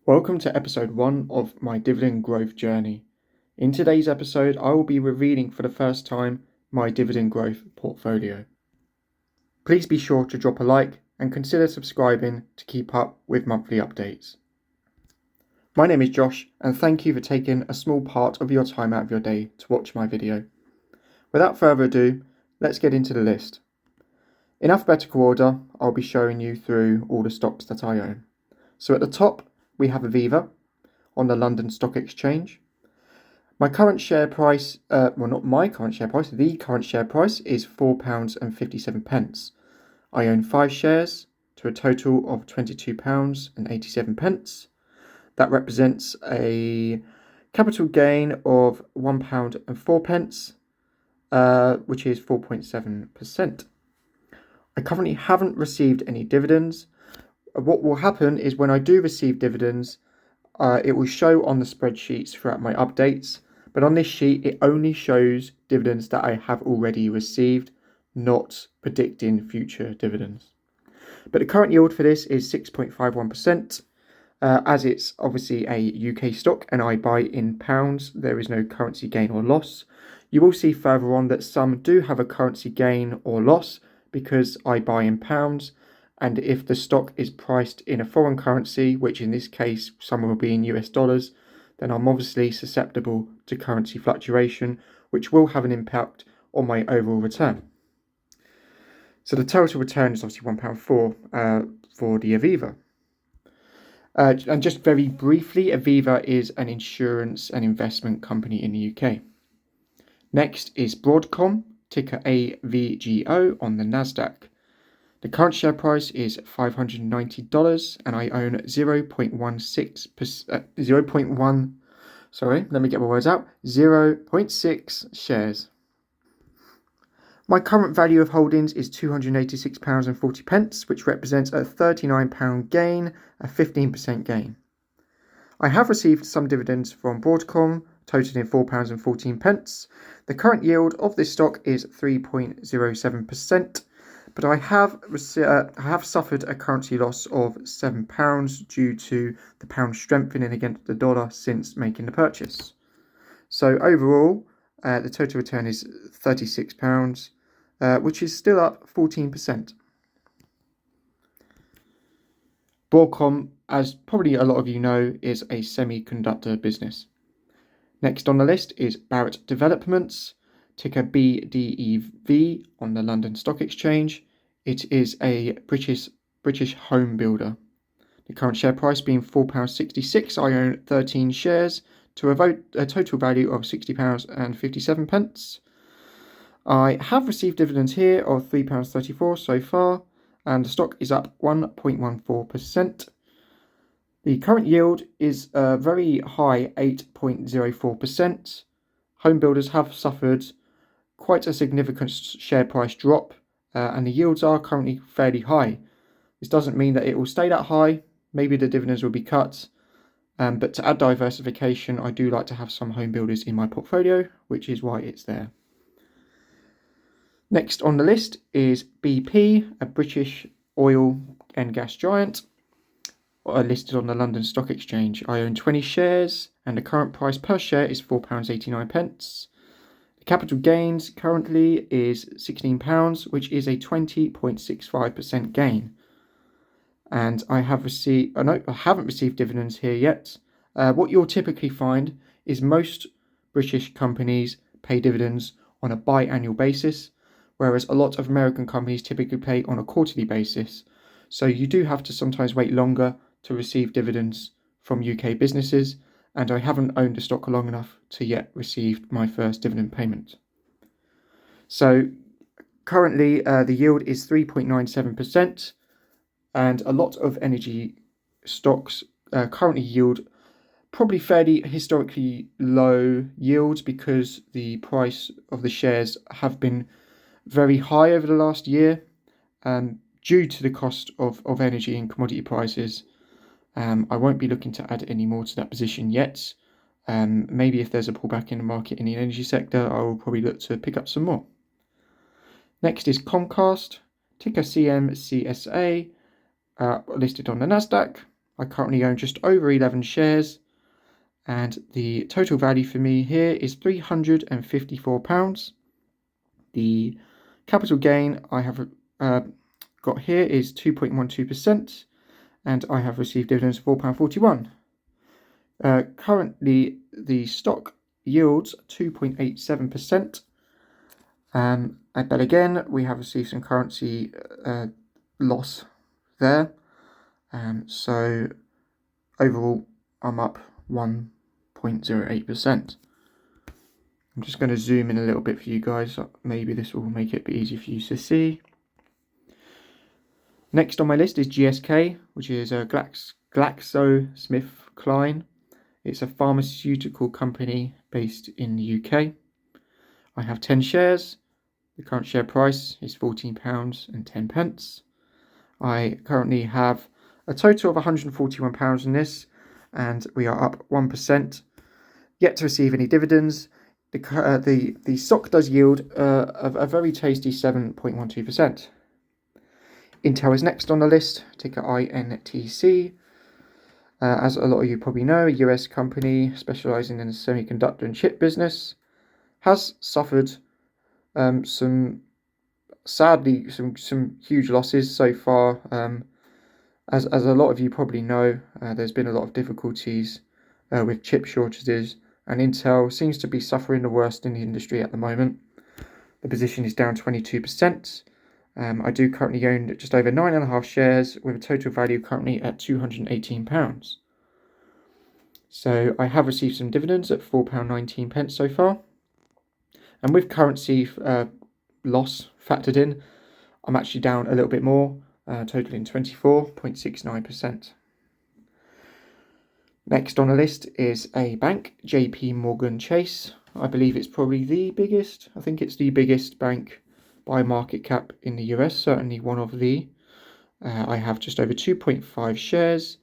Welcome to episode 1 of my dividend growth journey. In today's episode, I will be revealing for the first time my dividend growth portfolio. Please be sure to drop a like and consider subscribing to keep up with monthly updates. My name is Josh, and thank you for taking a small part of your time out of your day to watch my video. Without further ado, let's get into the list. In alphabetical order, I'll be showing you through all the stocks that I own. So at the top, we have Aviva on the London Stock Exchange. My current share price, not my current share price, the current share price is £4.57. I own 5 shares to a total of £22.87. That represents a capital gain of £1.04, which is 4.7%. I currently haven't received any dividends. What will happen is when I do receive dividends, it will show on the spreadsheets throughout my updates, but on this sheet it only shows dividends that I have already received, not predicting future dividends. But the current yield for this is 6.51%. As it's obviously a UK stock and I buy in pounds, there is no currency gain or loss. You will see further on that some do have a currency gain or loss because I buy in pounds. And if the stock is priced in a foreign currency, which in this case some will be in US dollars, then I'm obviously susceptible to currency fluctuation, which will have an impact on my overall return. So the total return is obviously £1.04 for the Aviva. And just very briefly, Aviva is an insurance and investment company in the UK. Next is Broadcom, ticker AVGO on the Nasdaq. The current share price is $590 and I own 0.6 shares. My current value of holdings is £286.40, which represents a £39 gain, a 15% gain. I have received some dividends from Broadcom, totaling £4.14. The current yield of this stock is 3.07%. But I have suffered a currency loss of £7 due to the pound strengthening against the dollar since making the purchase. So overall, the total return is £36, which is still up 14%. Broadcom, as probably a lot of you know, is a semiconductor business. Next on the list is Barratt Developments, ticker BDEV on the London Stock Exchange. It is a British home builder. The current share price being £4.66. I own 13 shares to a total value of £60.57. I have received dividends here of £3.34 so far, and the stock is up 1.14%. The current yield is a very high 8.04%. Home builders have suffered quite a significant share price drop, and the yields are currently fairly high. This doesn't mean that it will stay that high. Maybe the dividends will be cut, but to add diversification, I do like to have some home builders in my portfolio, which is why it's there. Next on the list is BP, a British oil and gas giant, listed on the London Stock Exchange. I own 20 shares, and the current price per share is £4.89. The capital gains currently is £16, which is a 20.65% gain. And I haven't received dividends here yet. What you'll typically find is most British companies pay dividends on a biannual basis, whereas a lot of American companies typically pay on a quarterly basis. So you do have to sometimes wait longer to receive dividends from UK businesses, and I haven't owned a stock long enough to yet receive my first dividend payment. So currently the yield is 3.97%, and a lot of energy stocks currently yield probably fairly historically low yields because the price of the shares have been very high over the last year due to the cost of energy and commodity prices. I won't be looking to add any more to that position yet. Maybe if there's a pullback in the market in the energy sector, I will probably look to pick up some more. Next is Comcast, ticker CMCSA, listed on the Nasdaq. I currently own just over 11 shares, and the total value for me here is £354. The capital gain I have got here is 2.12%, and I have received dividends of £4.41. Currently, the stock yields 2.87%. But again, we have received some currency loss there. So overall, I'm up 1.08%. I'm just going to zoom in a little bit for you guys. Maybe this will make it a bit easier for you to see. Next on my list is GSK, which is a GlaxoSmithKline. It's a pharmaceutical company based in the UK. I have 10 shares. The current share price is £14.10. I currently have a total of £141 in this, and we are up 1%. Yet to receive any dividends. The stock does yield a very tasty 7.12%. Intel is next on the list, ticker INTC. As a lot of you probably know, a US company specializing in the semiconductor and chip business, has suffered some huge losses so far. As a lot of you probably know, there's been a lot of difficulties with chip shortages, and Intel seems to be suffering the worst in the industry at the moment. The position is down 22%. I do currently own just over 9.5 shares with a total value currently at £218. So I have received some dividends at £4.19 so far. And with currency loss factored in, I'm actually down a little bit more, totaling 24.69%. Next on the list is a bank, JP Morgan Chase. I believe it's probably the biggest. I think it's the biggest bank by market cap in the US, certainly one of the. I have just over 2.5 shares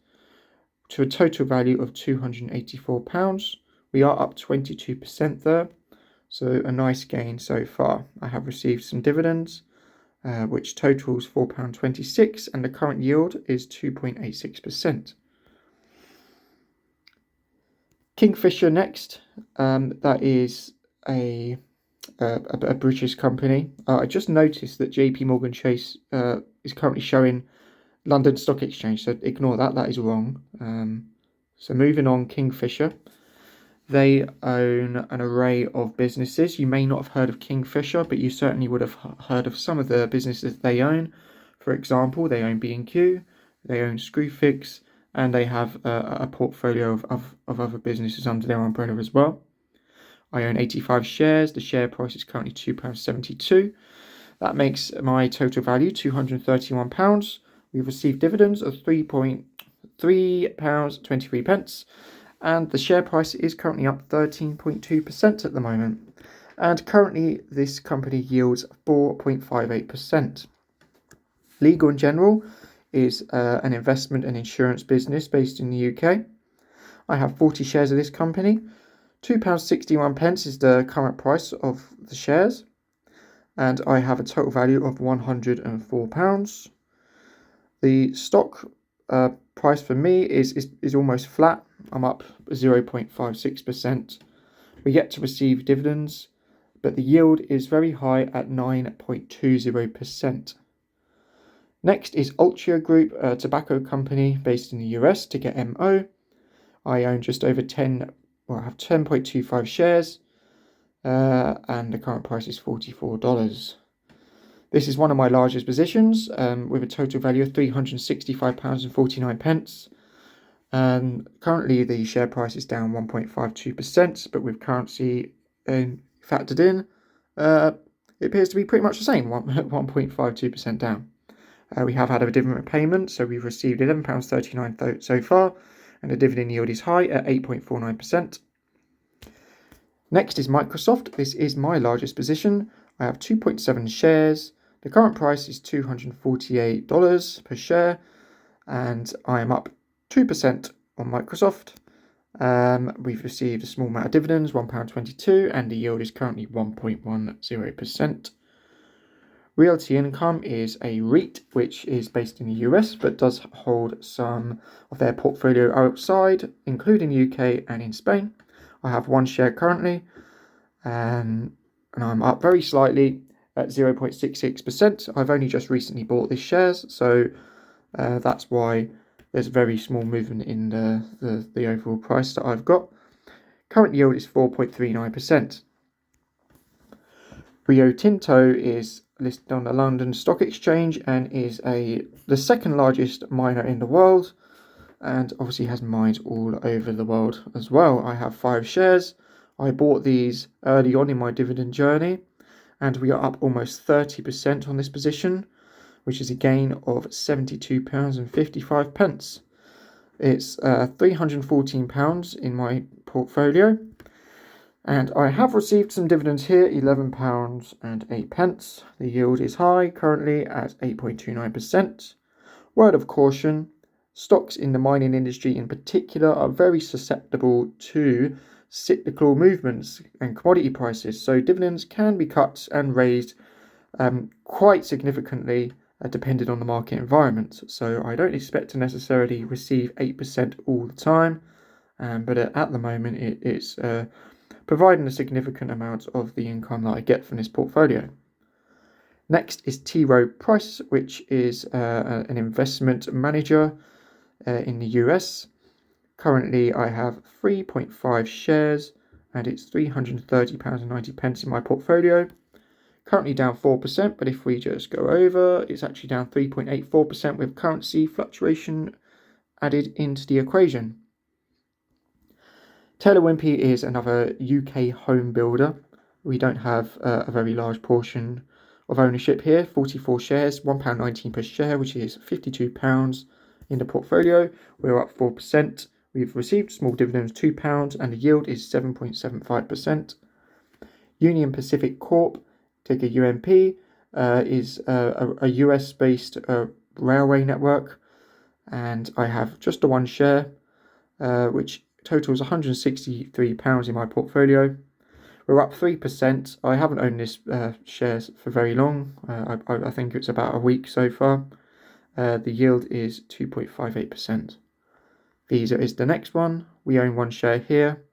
to a total value of £284. We are up 22% there, so a nice gain so far. I have received some dividends, which totals £4.26, and the current yield is 2.86%. Kingfisher next. That is a British company. I just noticed that JP Morgan Chase is currently showing London Stock Exchange, so ignore that, that is wrong. So moving on, Kingfisher. They own an array of businesses. You may not have heard of Kingfisher, but you certainly would have heard of some of the businesses they own. For example, they own B&Q, they own Screwfix, and they have a portfolio of other businesses under their umbrella as well. I own 85 shares. The share price is currently £2.72. That makes my total value £231. We've received dividends of £3.23, and the share price is currently up 13.2% at the moment. And currently, this company yields 4.58%. Legal & General is an investment and insurance business based in the UK. I have 40 shares of this company. £2.61 is the current price of the shares, and I have a total value of £104. The stock price for me is almost flat. I'm up 0.56%. We're yet to receive dividends, but the yield is very high at 9.20%. Next is Altria Group, a tobacco company based in the US, ticker MO. I own just over I have 10.25 shares, and the current price is $44. This is one of my largest positions, with a total value of £365.49. Currently, the share price is down 1.52%, but with currency factored in, it appears to be pretty much the same, 1.52% down. We have had a dividend payment, so we've received £11.39 so far, and the dividend yield is high at 8.49%. Next is Microsoft. This is my largest position. I have 2.7 shares. The current price is $248 per share, and I am up 2% on Microsoft. We've received a small amount of dividends, £1.22, and the yield is currently 1.10%. Realty Income is a REIT which is based in the US but does hold some of their portfolio outside, including the UK and in Spain. I have one share currently, and I'm up very slightly at 0.66%. I've only just recently bought these shares, so that's why there's a very small movement in the overall price that I've got. Current yield is 4.39%. Rio Tinto is listed on the London Stock Exchange and is the second largest miner in the world, and obviously has mines all over the world as well. I have 5 shares. I bought these early on in my dividend journey, and we are up almost 30% on this position, which is a gain of £72.55. It's £314 in my portfolio, and I have received some dividends here, £11.08. The yield is high, currently at 8.29%. Word of caution, stocks in the mining industry in particular are very susceptible to cyclical movements and commodity prices, so dividends can be cut and raised quite significantly depending on the market environment. So I don't expect to necessarily receive 8% all the time, but at the moment it's providing a significant amount of the income that I get from this portfolio. Next is T. Rowe Price, which is an investment manager in the US. Currently, I have 3.5 shares, and it's £330.90 in my portfolio. Currently down 4%, but if we just go over, it's actually down 3.84% with currency fluctuation added into the equation. Taylor Wimpey is another UK home builder. We don't have a very large portion of ownership here, 44 shares, £1.19 per share, which is £52 in the portfolio. We're up 4%. We've received small dividends, £2, and the yield is 7.75%. Union Pacific Corp, ticker UMP, is a US-based railway network, and I have just the one share, which totals £163 in my portfolio. We're up 3%. I haven't owned this shares for very long. I think it's about a week so far. The yield is 2.58%. Visa is the next one. We own one share here.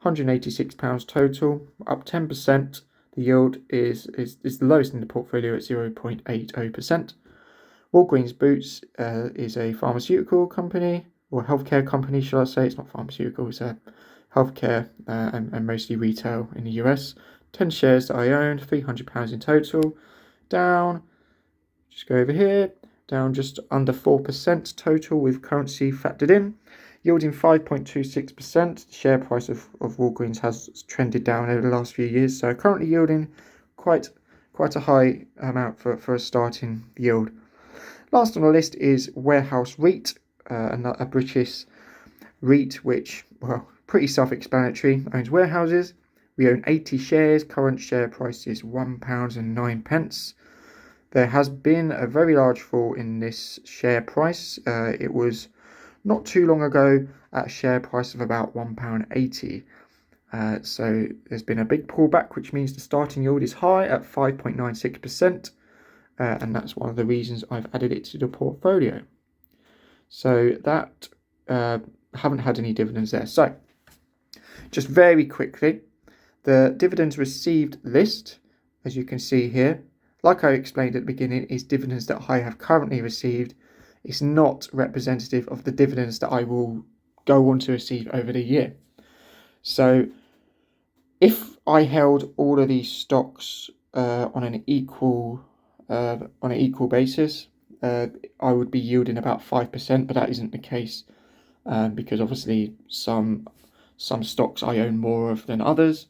£186 total, up 10%. The yield is the lowest in the portfolio at 0.80%. Walgreens Boots is a pharmaceutical company, or healthcare company, shall I say. It's not pharmaceutical, it's a healthcare and mostly retail in the US. 10 shares that I own, £300 in total. Down, just go over here, down just under 4% total with currency factored in, yielding 5.26%. The share price of Walgreens has trended down over the last few years, so currently yielding quite a high amount for a starting yield. Last on the list is Warehouse REIT, a British REIT which, well, pretty self-explanatory, owns warehouses. We own 80 shares. Current share price is £1.09. There has been a very large fall in this share price. It was not too long ago at a share price of about £1.80. So there's been a big pullback, which means the starting yield is high at 5.96%. And that's one of the reasons I've added it to the portfolio. So that haven't had any dividends there. So just very quickly, the dividends received list, as you can see here, like I explained at the beginning, is dividends that I have currently received. It's not representative of the dividends that I will go on to receive over the year. So if I held all of these stocks on an equal basis, I would be yielding about 5%, but that isn't the case because obviously some stocks I own more of than others.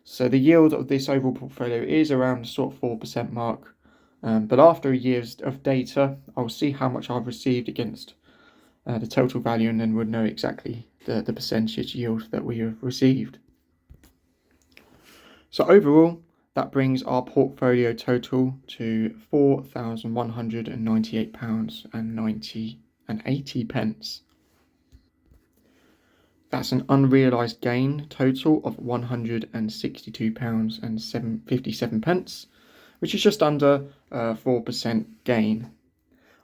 So the yield of this overall portfolio is around the sort of 4% mark. But after a year of data, I'll see how much I've received against the total value, and then we'll know exactly the percentage yield that we have received. So overall, that brings our portfolio total to £4,198.80. That's an unrealised gain total of £162.57. which is just under 4% gain.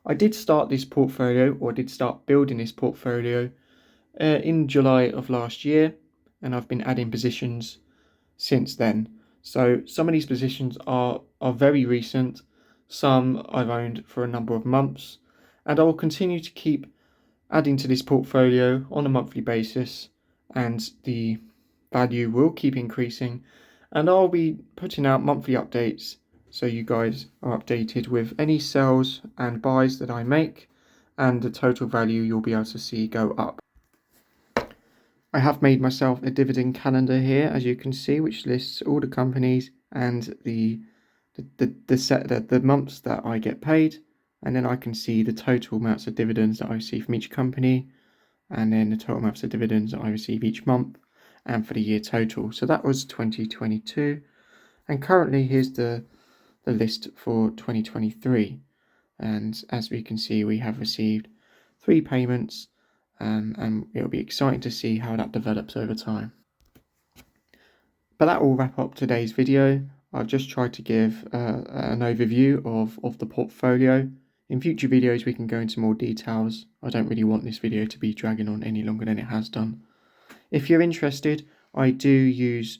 I did start this portfolio, or did start building this portfolio in July of last year, and I've been adding positions since then. So some of these positions are very recent, some I've owned for a number of months, and I will continue to keep adding to this portfolio on a monthly basis, and the value will keep increasing, and I'll be putting out monthly updates so you guys are updated with any sells and buys that I make, and the total value you'll be able to see go up. I have made myself a dividend calendar here, as you can see, which lists all the companies and the months that I get paid, and then I can see the total amounts of dividends that I receive from each company, and then the total amounts of dividends that I receive each month, and for the year total. So that was 2022, and currently here's the list for 2023, and as we can see, we have received 3 payments, and it'll be exciting to see how that develops over time. But that will wrap up today's video. I've just tried to give an overview of the portfolio. In future videos we can go into more details. I don't really want this video to be dragging on any longer than it has done. If you're interested, I do use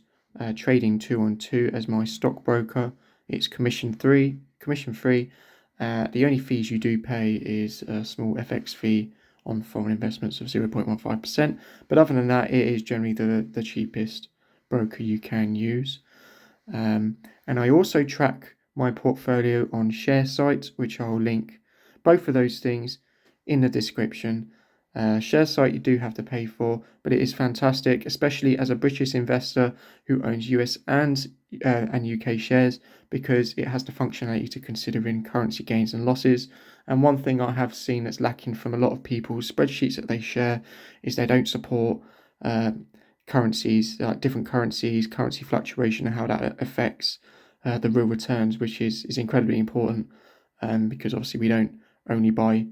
Trading 212 as my stockbroker. It's commission free. The only fees you do pay is a small FX fee on foreign investments of 0.15%, but other than that, it is generally the cheapest broker you can use. And I also track my portfolio on ShareSite, which I'll link both of those things in the description. ShareSite you do have to pay for, but it is fantastic, especially as a British investor who owns US and UK shares, because it has the functionality to consider in currency gains and losses. And one thing I have seen that's lacking from a lot of people's spreadsheets that they share is they don't support currencies, different currencies, currency fluctuation, and how that affects the real returns, which is incredibly important, because obviously we don't only buy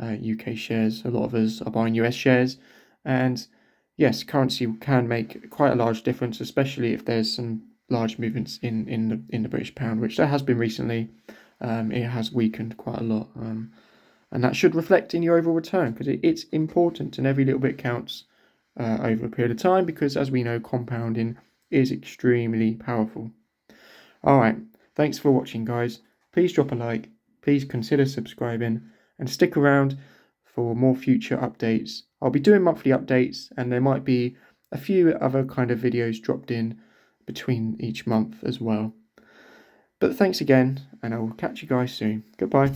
UK shares. A lot of us are buying US shares, and yes, currency can make quite a large difference, especially if there's some large movements in the British pound, which there has been recently. It has weakened quite a lot, and that should reflect in your overall return, because it's important and every little bit counts over a period of time, because as we know, compounding is extremely powerful. Alright, thanks for watching, guys. Please drop a like, please consider subscribing, and stick around for more future updates. I'll be doing monthly updates, and there might be a few other kind of videos dropped in between each month as well. But thanks again, and I will catch you guys soon. Goodbye.